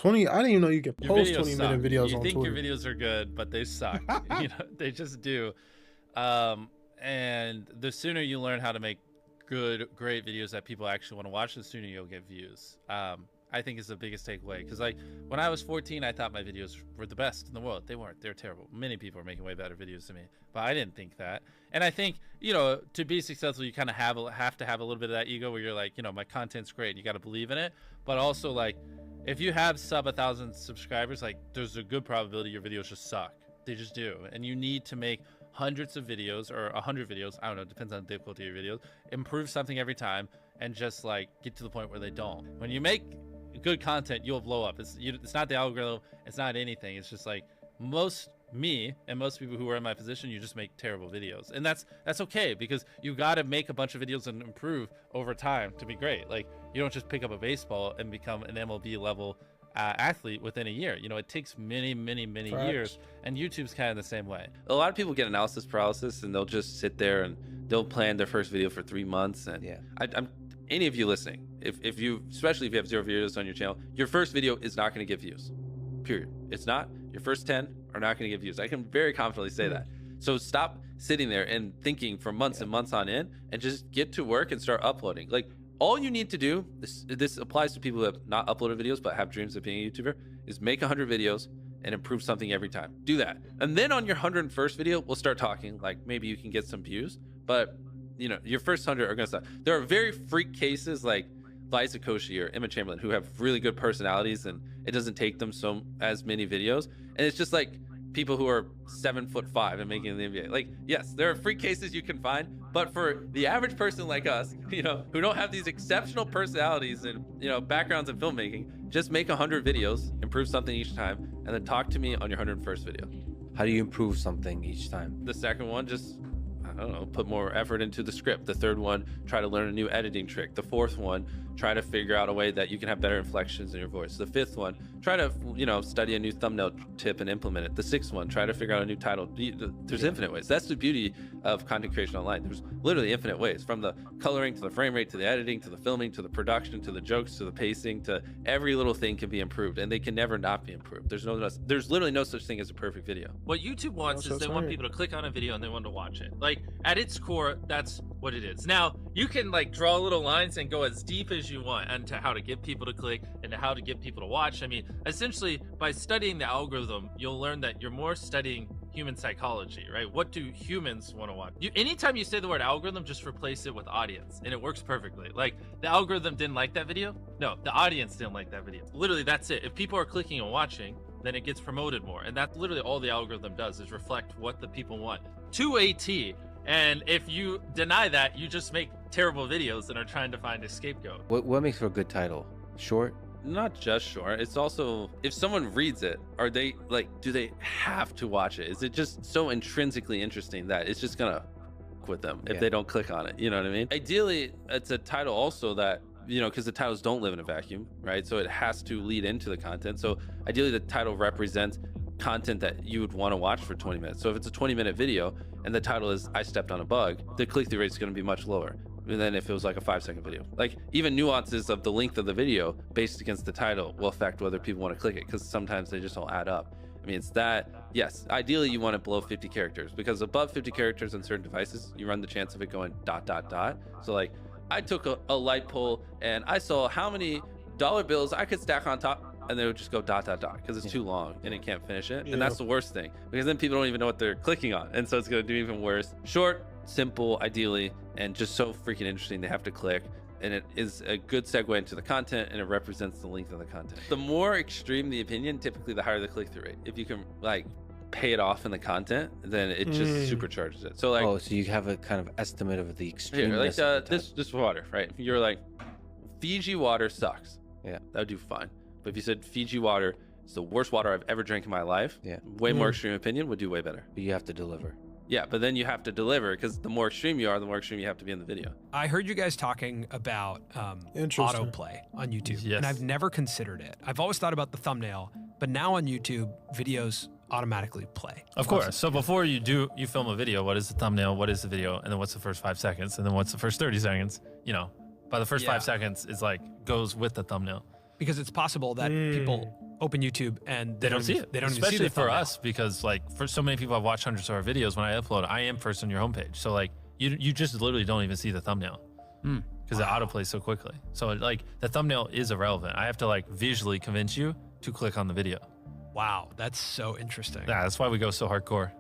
20. I didn't even know you could Your post videos 20-minute suck. videos You on think Twitter. your videos are good, but they suck. You know, they just do. And the sooner you learn how to make great videos that people actually want to watch, the sooner you'll get views. I think is the biggest takeaway, because like when I was 14, I thought my videos were the best in the world. They weren't. They're terrible. Many people are making way better videos than me, but I didn't think that. And I think, you know, to be successful, you kind of have to have a little bit of that ego where you're like, you know, my content's great and you got to believe in it. But also, like, if you have sub 1,000 subscribers, like, there's a good probability your videos just suck. They just do. And you need to make hundreds of videos or 100 videos. I don't know, depends on the difficulty of your videos. Improve something every time and just like get to the point where they don't. When you make good content, you'll blow up. It's not the algorithm, it's not anything. It's just like me and most people who are in my position, you just make terrible videos, and that's okay, because you got to make a bunch of videos and improve over time to be great. Like, you don't just pick up a baseball and become an MLB level athlete within a year. You know, it takes many years, and YouTube's kind of the same way. A lot of people get analysis paralysis, and they'll just sit there and they'll plan their first video for 3 months. And yeah, I'm any of you listening, if you, especially if you have 0 videos on your channel, your first video is not going to get views, period. It's not. Your first 10 are not going to get views. I can very confidently say that. So stop sitting there and thinking for months and months on end, and just get to work and start uploading. Like, all you need to do, this applies to people who have not uploaded videos but have dreams of being a YouTuber, is make 100 videos and improve something every time. Do that. And then on your 101st video, we'll start talking, like, maybe you can get some views, but you know, your first 100 are gonna suck. There are very freak cases like Liza Koshy or Emma Chamberlain who have really good personalities, and it doesn't take them as many videos. And it's just like people who are 7'5" and making the NBA. Like, yes, there are freak cases you can find, but for the average person like us, you know, who don't have these exceptional personalities and, you know, backgrounds in filmmaking, just make 100 videos, improve something each time, and then talk to me on your 101st video. How do you improve something each time? The second one, just, I don't know, put more effort into the script. The third one, try to learn a new editing trick. The fourth one, try to figure out a way that you can have better inflections in your voice. The fifth one, try to, you know, study a new thumbnail tip and implement it. The sixth one, try to figure out a new title. There's infinite ways. That's the beauty of content creation online. There's literally infinite ways, from the coloring to the frame rate to the editing to the filming to the production to the jokes to the pacing, to every little thing can be improved, and they can never not be improved. There's literally no such thing as a perfect video. What YouTube wants is they want people to click on a video and they want to watch it. Like, at its core, that's what it is. Now, you can like draw little lines and go as deep as you want into how to get people to click and how to get people to watch. I mean, essentially, by studying the algorithm, you'll learn that you're more studying human psychology, right? What do humans want to watch? Anytime you say the word algorithm, just replace it with audience, and it works perfectly. Like, the algorithm didn't like that video? No, the audience didn't like that video. Literally, that's it. If people are clicking and watching, then it gets promoted more. And that's literally all the algorithm does, is reflect what the people want to a T. And if you deny that, you just make terrible videos and are trying to find a scapegoat. What makes for a good title? Short? Not just short. It's also, if someone reads it, are they like, do they have to watch it? Is it just so intrinsically interesting that it's just gonna with them if they don't click on it? You know what I mean? Ideally, it's a title also that, you know, because the titles don't live in a vacuum, right? So it has to lead into the content. So ideally, the title represents content that you would want to watch for 20 minutes. So if it's a 20-minute video and the title is "I stepped on a bug," the click-through rate is going to be much lower than if it was like a 5-second video. Like, even nuances of the length of the video based against the title will affect whether people want to click it, because sometimes they just don't add up. I mean, it's that, yes, ideally you want it below 50 characters, because above 50 characters on certain devices, you run the chance of it going ... So like, I took a light pole and I saw how many dollar bills I could stack on top, and they would just go ... because it's too long and it can't finish it. And that's the worst thing, because then people don't even know what they're clicking on, and so it's going to do even worse. Short, simple, ideally, and just so freaking interesting they have to click, and it is a good segue into the content, and it represents the length of the content. The more extreme the opinion, typically the higher the click-through rate. If you can like pay it off in the content, then it just supercharges it. So like, oh, so you have a kind of estimate of the extreme. Like this water, right? You're like, Fiji water sucks. Yeah, that would do fine. But if you said Fiji water is the worst water I've ever drank in my life, way more extreme opinion would do way better. But you have to deliver. Yeah, but then you have to deliver, because the more extreme you are, the more extreme you have to be in the video. I heard you guys talking about autoplay on YouTube, and I've never considered it. I've always thought about the thumbnail, but now on YouTube, videos automatically play. Of course. So before you film a video, what is the thumbnail, what is the video, and then what's the first 5 seconds, and then what's the first 30 seconds? You know, by the first 5 seconds is like goes with the thumbnail. Because it's possible that people open YouTube and they don't see it. They don't Especially even see the for thumbnail. us, because like for so many people I've watched hundreds of our videos, when I upload, I am first on your homepage. So like you just literally don't even see the thumbnail because it autoplays so quickly. So like the thumbnail is irrelevant. I have to like visually convince you to click on the video. Wow, that's so interesting. Yeah, that's why we go so hardcore.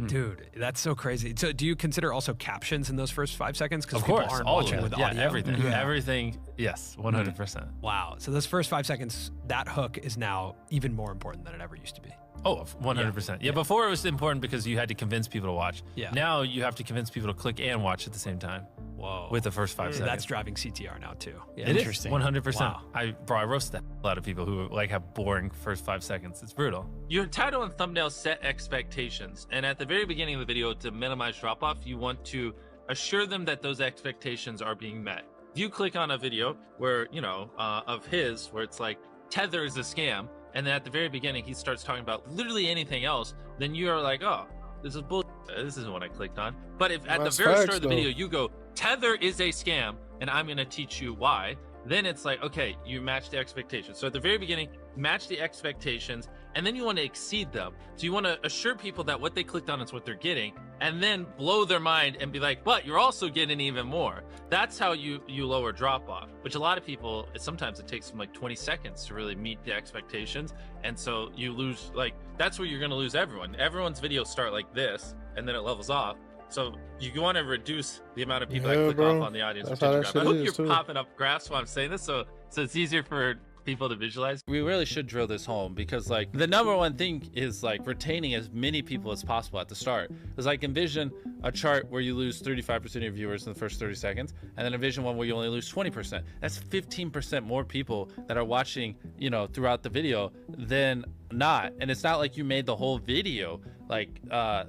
Dude, that's so crazy. So do you consider also captions in those first 5 seconds? Because Of people course, aren't all watching of it. with Yeah, audio. everything. Everything, yes, 100%. Wow. So those first 5 seconds, that hook is now even more important than it ever used to be. Oh, 100%. Yeah, before it was important because you had to convince people to watch. Yeah. Now you have to convince people to click and watch at the same time. Whoa. With the first 5 seconds. That's driving CTR now too. Yeah. It is, Interesting. 100%. Wow. I roast a lot of people who like have boring first 5 seconds. It's brutal. Your title and thumbnail set expectations. And at the very beginning of the video, to minimize drop off, you want to assure them that those expectations are being met. If you click on a video where, you know, of his, where it's like, Tether is a scam, and then at the very beginning he starts talking about literally anything else, then you're like, oh, this is bull. This isn't what I clicked on. But if at the very start of the video you go, Tether is a scam, and I'm gonna teach you why, then it's like, okay, you match the expectations. So at the very beginning, match the expectations, and then you want to exceed them. So you want to assure people that what they clicked on is what they're getting, and then blow their mind and be like, but you're also getting even more. That's how you lower drop off, which a lot of people, sometimes it takes them like 20 seconds to really meet the expectations. And so you lose, like, that's where you're going to lose everyone. Everyone's videos start like this, and then it levels off. So you want to reduce the amount of people that click off on the audience. That's how that shit I hope is, you're too. popping up graphs while I'm saying this, so it's easier for people to visualize. We really should drill this home, because like the number one thing is like retaining as many people as possible at the start. Because like envision a chart where you lose 35% of your viewers in the first 30 seconds, and then envision one where you only lose 20%. That's 15% more people that are watching, you know, throughout the video than not. And it's not like you made the whole video like a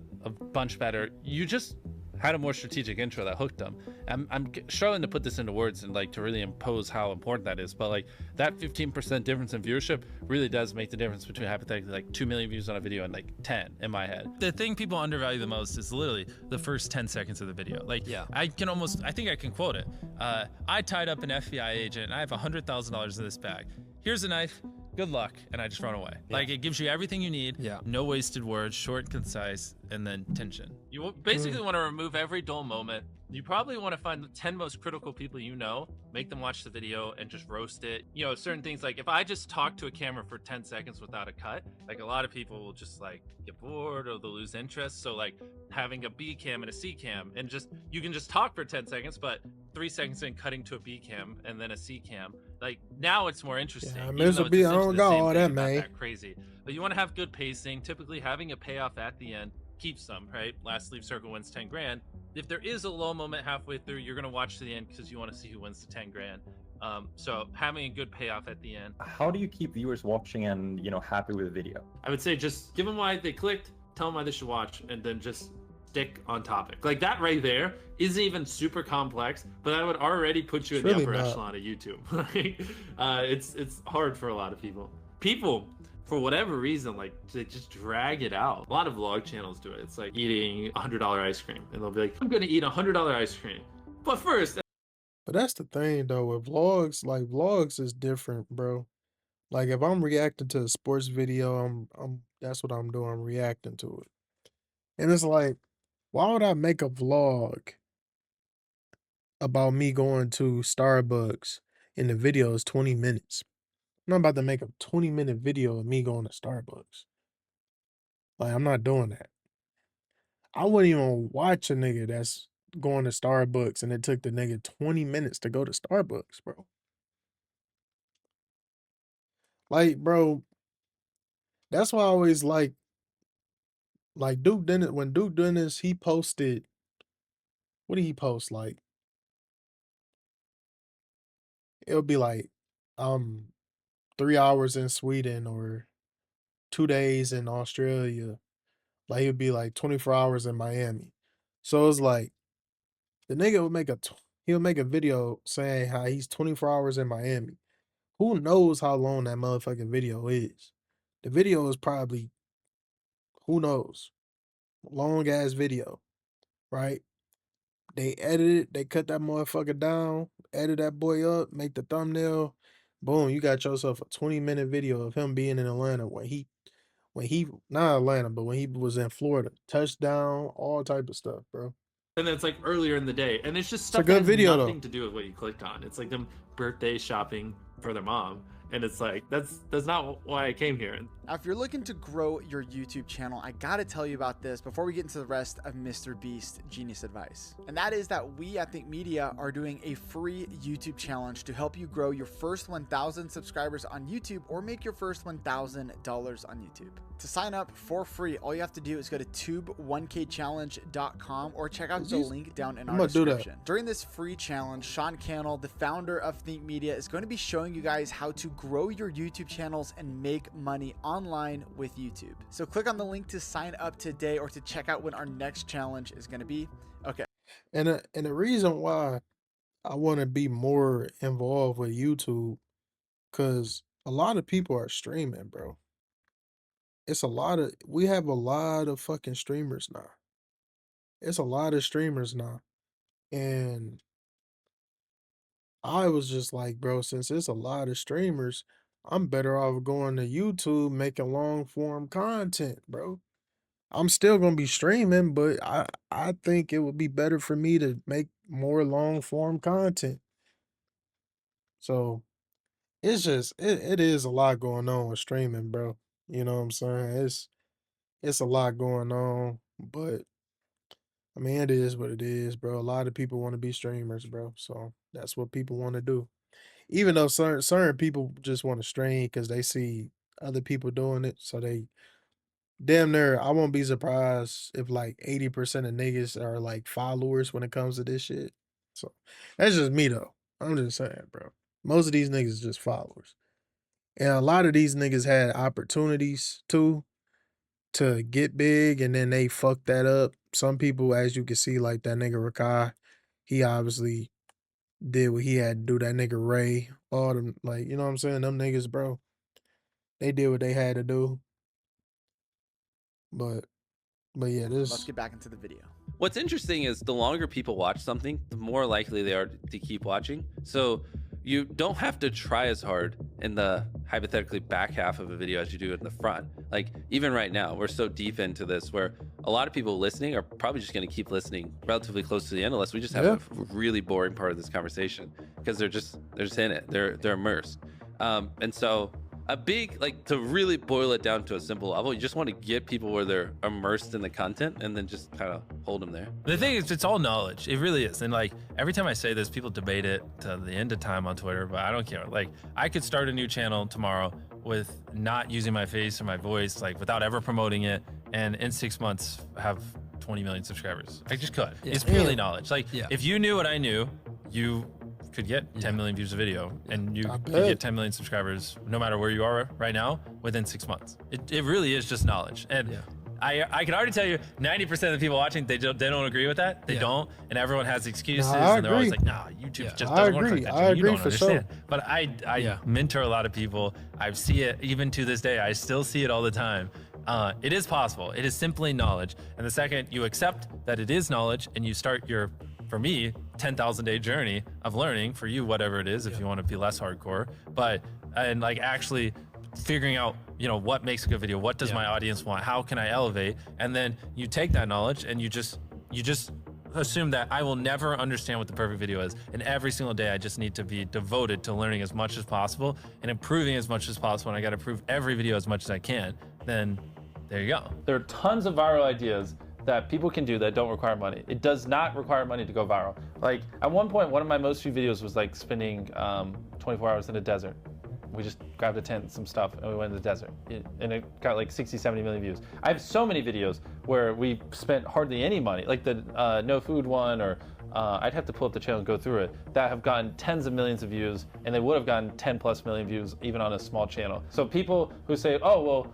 bunch better. You just had a more strategic intro that hooked them. I'm struggling to put this into words and like to really impose how important that is, but like that 15% difference in viewership really does make the difference between hypothetically like 2 million views on a video and like 10 in my head. The thing people undervalue the most is literally the first 10 seconds of the video. Like, I think I can quote it. I tied up an FBI agent and I have $100,000 in this bag. Here's a knife. Good luck, and I just run away. Like, it gives you everything you need. No wasted words, short, concise, and then tension. You basically want to remove every dull moment. You probably want to find the 10 most critical people you know, make them watch the video, and just roast it. You know, certain things like if I just talk to a camera for 10 seconds without a cut, like a lot of people will just like get bored or they'll lose interest. So like having a B cam and a C cam, and just you can just talk for 10 seconds, but 3 seconds in cutting to a B cam and then a C cam. Like now it's more interesting. Yeah, even Mr. though it's B, I essentially don't the got same all thing, that, not man. that crazy. But you want to have good pacing. Typically having a payoff at the end keeps them, right? Last leave circle wins 10 grand. If there is a low moment halfway through, you're going to watch to the end because you want to see who wins the 10 grand. So having a good payoff at the end. How do you keep viewers watching and, you know, happy with the video? I would say just give them why they clicked, tell them why they should watch, and then just stick on topic. Like that right there isn't even super complex, but that would already put you in the upper echelon of YouTube. It's hard for a lot of people. For whatever reason, like they just drag it out. A lot of vlog channels do it. It's like eating $100 ice cream, and they'll be like, I'm gonna eat $100 ice cream, but first. But that's the thing though, with vlogs, like vlogs is different, bro. Like if I'm reacting to a sports video, I'm that's what I'm doing. I'm reacting to it. And it's like, why would I make a vlog about me going to Starbucks and the video is 20 minutes? I'm not about to make a 20-minute video of me going to Starbucks. Like, I'm not doing that. I wouldn't even watch a nigga that's going to Starbucks and it took the nigga 20 minutes to go to Starbucks, bro. Like, bro, that's why I always like Duke Dennis, when Duke Dennis, he posted, what did he post? Like, it'll be like, 3 hours in Sweden or 2 days in Australia. Like, it would be like 24 hours in Miami. So it's like, the nigga would he'll make a video saying how he's 24 hours in Miami. Who knows how long that motherfucking video is? The video is probably, who knows, long ass video, right? They edit it, they cut that motherfucker down, edit that boy up, make the thumbnail, Boom, you got yourself a 20-minute video of him being in Atlanta when he not Atlanta, but when he was in Florida. Touchdown, all type of stuff, bro. And then it's like earlier in the day, and it's just stuff a good that has video, nothing though. to do with what you clicked on. It's like them birthday shopping for their mom, and it's like that's not why I came here. Now, if you're looking to grow your YouTube channel, I gotta tell you about this before we get into the rest of Mr. Beast Genius Advice. And that is that we at Think Media are doing a free YouTube challenge to help you grow your first 1,000 subscribers on YouTube or make your first $1,000 on YouTube. To sign up for free, all you have to do is go to tube1kchallenge.com or check out the link down in our description. During this free challenge, Sean Cannell, the founder of Think Media, is going to be showing you guys how to grow your YouTube channels and make money online with YouTube. So click on the link to sign up today or to check out when our next challenge is going to be. Okay. And the reason why I want to be more involved with YouTube, because a lot of people are streaming, bro. We have a lot of fucking streamers now. It's a lot of streamers now. And I was just like, bro, since it's a lot of streamers, I'm better off going to YouTube making long form content, bro. I'm still gonna be streaming, but I think it would be better for me to make more long form content. So it's just it is a lot going on with streaming, bro. You know what I'm saying? It's a lot going on, but I mean it is what it is, bro. A lot of people want to be streamers, bro. So that's what people want to do. Even though certain people just want to stream because they see other people doing it, so they damn near. I won't be surprised if like 80% of niggas are like followers when it comes to this shit. So that's just me though. I'm just saying, bro. Most of these niggas is just followers, and a lot of these niggas had opportunities too to get big, and then they fucked that up. Some people, as you can see, like that nigga Rakai, he obviously did what he had to do. That nigga Ray, all them, like, you know what I'm saying? Them niggas, bro, they did what they had to do. But yeah, Let's get back into the video. What's interesting is the longer people watch something, the more likely they are to keep watching. So you don't have to try as hard in the hypothetically back half of a video as you do in the front. Like even right now, we're so deep into this where a lot of people listening are probably just going to keep listening relatively close to the end unless we just have a really boring part of this conversation because they're just in it. They're immersed. And so a big, like, to really boil it down to a simple level, you just want to get people where they're immersed in the content and then just kind of hold them there. The thing is, it's all knowledge. It really is. And like every time I say this, people debate it to the end of time on Twitter, but I don't care. Like I could start a new channel tomorrow with not using my face or my voice, like without ever promoting it, and in 6 months have 20 million subscribers. I just could. It's purely knowledge. Like if you knew what I knew, you could get 10 million views a video, and you could get 10 million subscribers no matter where you are right now within 6 months. It really is just knowledge. And I can already tell you 90% of the people watching, they don't agree with that. They don't, and everyone has excuses, and they're always like, nah, YouTube just doesn't work like that. I agree, you don't for understand. sure. But I mentor a lot of people. I see it even to this day. I still see it all the time. It is possible. It is simply knowledge. And the second you accept that it is knowledge and you start your, for me, 10,000 day journey of learning, for you, whatever it is, if you want to be less hardcore, and like actually figuring out, you know, what makes a good video, what does my audience want, how can I elevate, and then you take that knowledge and you just assume that I will never understand what the perfect video is, and every single day I just need to be devoted to learning as much as possible and improving as much as possible, and I got to improve every video as much as I can. Then there you go. There are tons of viral ideas that people can do that don't require money. It does not require money to go viral. Like at one point, one of my most viewed videos was like spending 24 hours in a desert. We just grabbed a tent, some stuff, and we went in the desert. And it got like 60, 70 million views. I have so many videos where we spent hardly any money, like the no food one, or I'd have to pull up the channel and go through it, that have gotten tens of millions of views, and they would have gotten 10+ million views even on a small channel. So people who say, oh, well,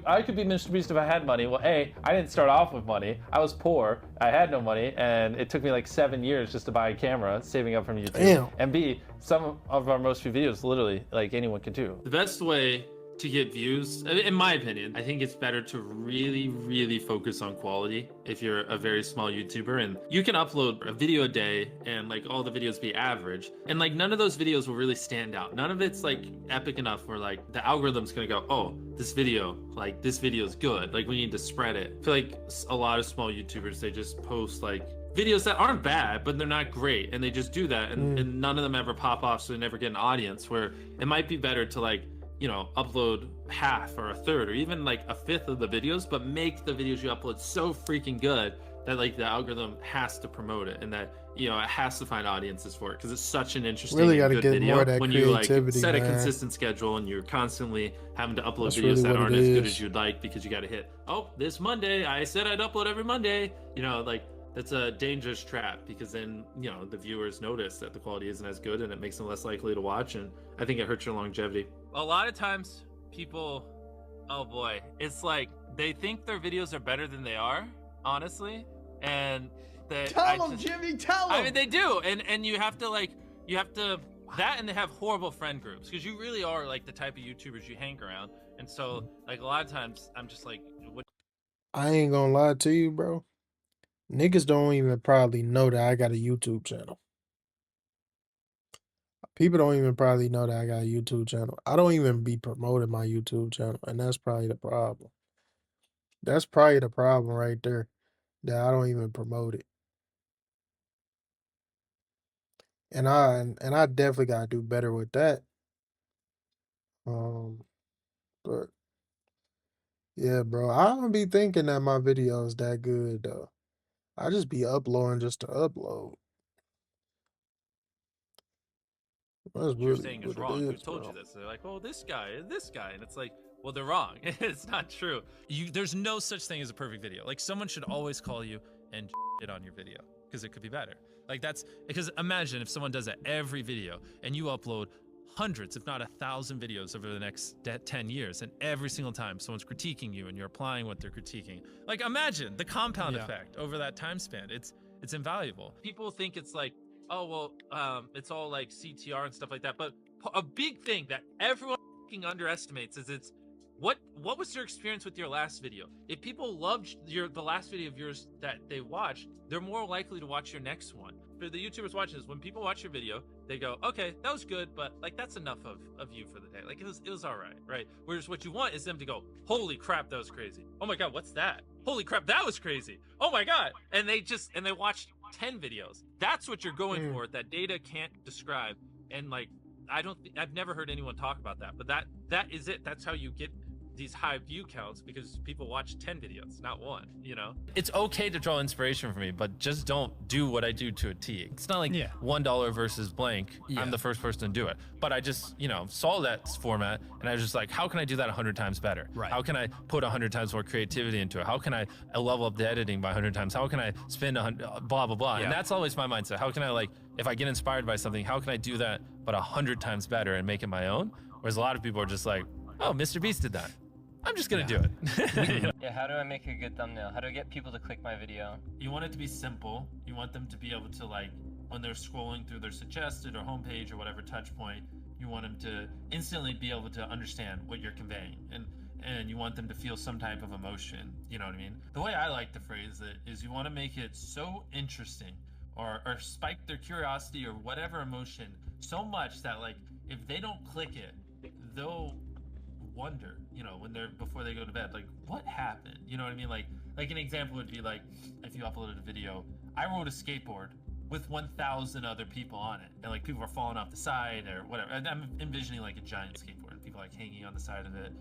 I could be Mr. Beast if I had money. Well, A, I didn't start off with money. I was poor. I had no money, and it took me like 7 years just to buy a camera, saving up from YouTube. Damn. And B, some of our most viewed videos, literally, like anyone can do. The best way to get views, in my opinion, I think it's better to really focus on quality if you're a very small YouTuber. And you can upload a video a day and like all the videos be average, and like none of those videos will really stand out. None of it's like epic enough where like the algorithm's gonna go, oh, this video is good, like we need to spread it. I feel like a lot of small YouTubers, they just post like videos that aren't bad, but they're not great, and they just do that, and none of them ever pop off, so they never get an audience. Where it might be better to like, you know, upload half or a third or even like a fifth of the videos, but make the videos you upload so freaking good that like the algorithm has to promote it, and that, you know, it has to find audiences for it, because it's such an interesting Really and good get video more of that when you like creativity, set a man. consistent schedule and you're constantly having to upload That's videos really that what aren't it as good is. as you'd like because you got to hit, oh, this Monday I said I'd upload every Monday, you know, like that's a dangerous trap, because then, you know, the viewers notice that the quality isn't as good and it makes them less likely to watch, and I think it hurts your longevity. A lot of times people, oh boy, it's like they think their videos are better than they are, honestly, and Tell them, Jimmy, tell them. I mean, they do, and you have to that, and they have horrible friend groups, because you really are like the type of YouTubers you hang around, and so like a lot of times I'm just like, what? I ain't gonna lie to you, bro. Niggas don't even probably know that I got a YouTube channel. People don't even probably know that I got a YouTube channel. I don't even be promoting my YouTube channel, and that's probably the problem. That's probably the problem right there, that I don't even promote it. And I definitely gotta do better with that. But yeah, bro, I don't be thinking that my video is that good though. I just be uploading just to upload. That's You're really saying what is it wrong. Who is, told bro. you this? They're like, well, this guy, and it's like, well, they're wrong. It's not true. There's no such thing as a perfect video. Like, someone should always call you and it on your video, because it could be better. Like, that's because imagine if someone does that every video and you upload hundreds, if not 1,000 videos over the next 10 years, and every single time someone's critiquing you and you're applying what they're critiquing. Like, imagine the compound effect over that time span. It's invaluable. People think it's like, oh, well, it's all like CTR and stuff like that, but a big thing that everyone underestimates is what was your experience with your last video? If people loved the last video of yours that they watched, they're more likely to watch your next one. For the YouTubers watching this, when people watch your video, they go, okay, that was good, but like that's enough of you for the day. Like it was all right? Whereas what you want is them to go, holy crap, that was crazy. Oh my god, what's that? Holy crap, that was crazy. Oh my god. And they watched 10 videos. That's what you're going for, that data can't describe. And like I've never heard anyone talk about that, but that is it. That's how you get these high view counts, because people watch 10 videos, not one, you know? It's okay to draw inspiration from me, but just don't do what I do to a T. It's not like $1 versus blank. I'm the first person to do it. But I just, you know, saw that format and I was just like, how can I do that 100 times better? Right. How can I put 100 times more creativity into it? How can I level up the editing by 100 times? How can I spend 100, blah, blah, blah. And that's always my mindset. How can I, like, if I get inspired by something, how can I do that but 100 times better and make it my own? Whereas a lot of people are just like, oh, Mr. did that. I'm just gonna do it. You know? Yeah, how do I make a good thumbnail? How do I get people to click my video? You want it to be simple. You want them to be able to, like, when they're scrolling through their suggested or homepage or whatever touch point, you want them to instantly be able to understand what you're conveying. And you want them to feel some type of emotion. You know what I mean? The way I like to phrase it is you want to make it so interesting or spike their curiosity or whatever emotion so much that, like, if they don't click it, they'll wonder, you know, before they go to bed, like, what happened? You know what I mean? Like an example would be like, if you uploaded a video, I rode a skateboard with 1,000 other people on it, and like people are falling off the side or whatever. And I'm envisioning like a giant skateboard, people like hanging on the side of it.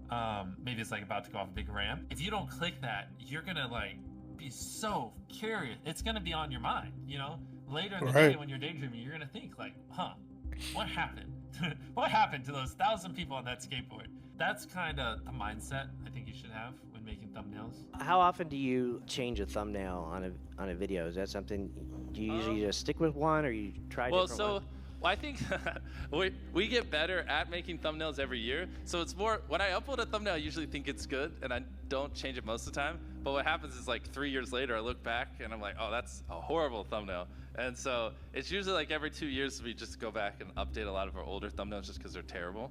Maybe it's like about to go off a big ramp. If you don't click that, you're gonna like be so curious. It's gonna be on your mind, you know? Later in the day when you're daydreaming, you're gonna think like, huh, what happened? What happened to those 1,000 people on that skateboard? That's kind of the mindset I think you should have when making thumbnails. How often do you change a thumbnail on a video? Is that something, do you usually just stick with one, or you try different ones? Well, I think we get better at making thumbnails every year. So it's more, when I upload a thumbnail, I usually think it's good and I don't change it most of the time. But what happens is like 3 years later, I look back and I'm like, oh, that's a horrible thumbnail. And so it's usually like every 2 years we just go back and update a lot of our older thumbnails just because they're terrible.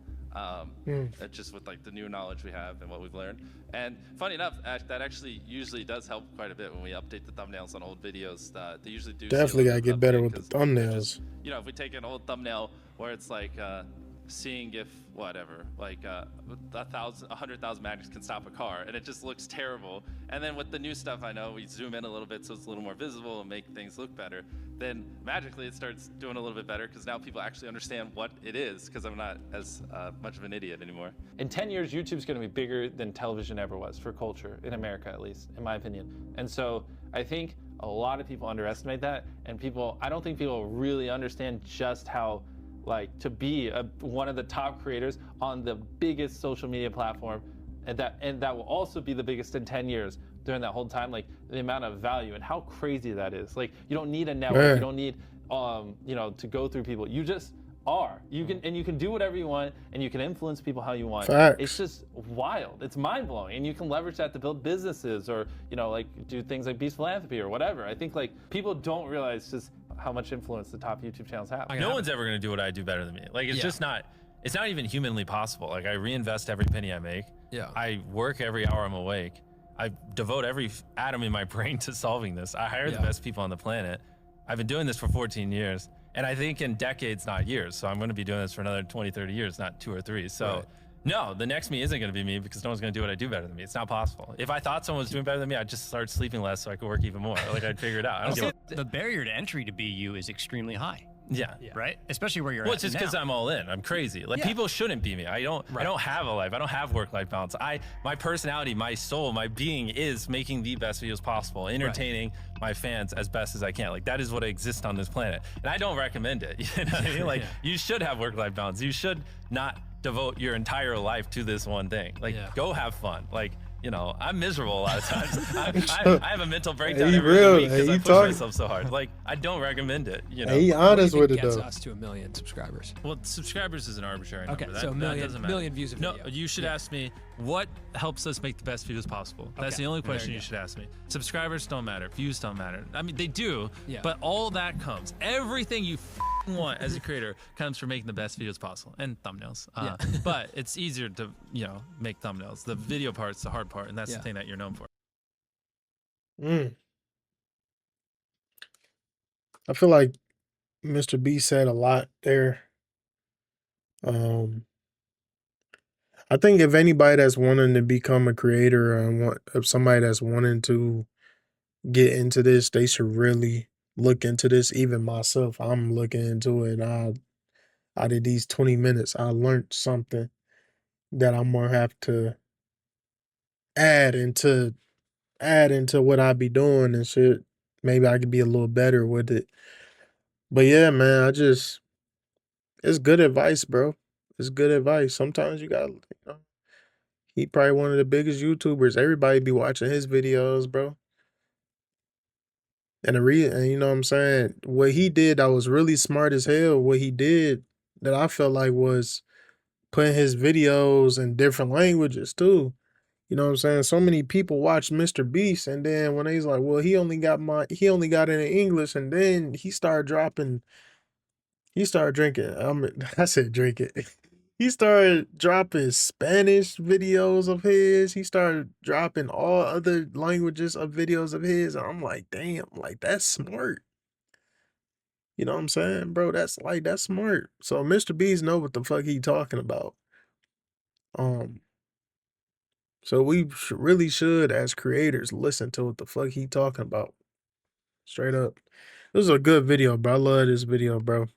Just with like the new knowledge we have and what we've learned. And funny enough, that actually usually does help quite a bit when we update the thumbnails on old videos. They usually do. Definitely gotta get better with the thumbnails. You know, if we take an old thumbnail where it's like seeing if whatever, like 100,000 magnets can stop a car, and it just looks terrible. And then with the new stuff, I know we zoom in a little bit so it's a little more visible and make things look better. Then magically it starts doing a little bit better because now people actually understand what it is, because I'm not as much of an idiot anymore. In 10 years, YouTube's going to be bigger than television ever was for culture, in America at least, in my opinion. And so I think a lot of people underestimate that, and I don't think people really understand just how, like, to be one of the top creators on the biggest social media platform, and that will also be the biggest in 10 years. During that whole time, like the amount of value and how crazy that is. Like, you don't need a network, you don't need you know, to go through people. You just are. You can do whatever you want, and you can influence people how you want. Facts. It's just wild. It's mind-blowing, and you can leverage that to build businesses, or, you know, like do things like Beast Philanthropy or whatever. I think like people don't realize just how much influence the top YouTube channels have. No one's ever gonna do what I do better than me. Like, it's just not. It's not even humanly possible. Like, I reinvest every penny I make. Yeah. I work every hour I'm awake. I devote every atom in my brain to solving this. I hire the best people on the planet. I've been doing this for 14 years, and I think in decades, not years. So I'm going to be doing this for another 20, 30 years, not 2 or 3. So no, the next me isn't going to be me, because no one's going to do what I do better than me. It's not possible. If I thought someone was doing better than me, I'd just start sleeping less so I could work even more. Like, I'd figure it out. The barrier to entry to be you is extremely high. Yeah. Right? Especially where you're well, at it's just now. because I'm all in. I'm crazy. Like, people shouldn't be me. I don't have a life. I don't have work-life balance. My personality, my soul, my being is making the best videos possible, entertaining my fans as best as I can. Like, that is what exists on this planet. And I don't recommend it. You know what I mean? Like, you should have work-life balance. You should not devote your entire life to this one thing. Like, go have fun. Like, you know, I'm miserable a lot of times. I have a mental breakdown every other week because I push myself so hard. Like, I don't recommend it. You know, he honest with it though. Gets us to 1 million subscribers. Well, subscribers is an arbitrary number. Okay, so that doesn't matter. million views of video. No, you should ask me what helps us make the best videos possible. That's the only question you should ask me. Subscribers don't matter. Views don't matter. I mean, they do, but all that comes. Everything you want as a creator comes from making the best videos possible, and thumbnails. But it's easier to, you know, make thumbnails. The video part's the hard part, and that's the thing that you're known for. I feel like Mr. B said a lot there. I think if anybody that's wanting to become a creator and if somebody that's wanting to get into this, they should really look into this. Even myself, I'm looking into it. Out of these 20 minutes, I learned something that I'm gonna have to add into what I be doing and shit. Maybe I could be a little better with it. But yeah, man, it's good advice, bro. It's good advice. Sometimes you gotta, you know, he probably one of the biggest YouTubers. Everybody be watching his videos, bro. And you know what I'm saying? What he did, that was really smart as hell. What he did that I felt like was putting his videos in different languages too. You know what I'm saying? So many people watch Mr. Beast, and then when he's like, well, he only got it in English, and then he started drinking. I said drink it. He started dropping Spanish videos of his. He started dropping all other languages of videos of his. And I'm like, damn, like, that's smart. You know what I'm saying, bro? That's smart. So Mr. Beast know what the fuck he talking about. So we really should, as creators, listen to what the fuck he talking about. Straight up. This is a good video, bro. I love this video, bro.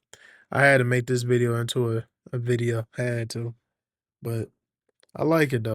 I had to make this video into a video. I had to. But I like it, though.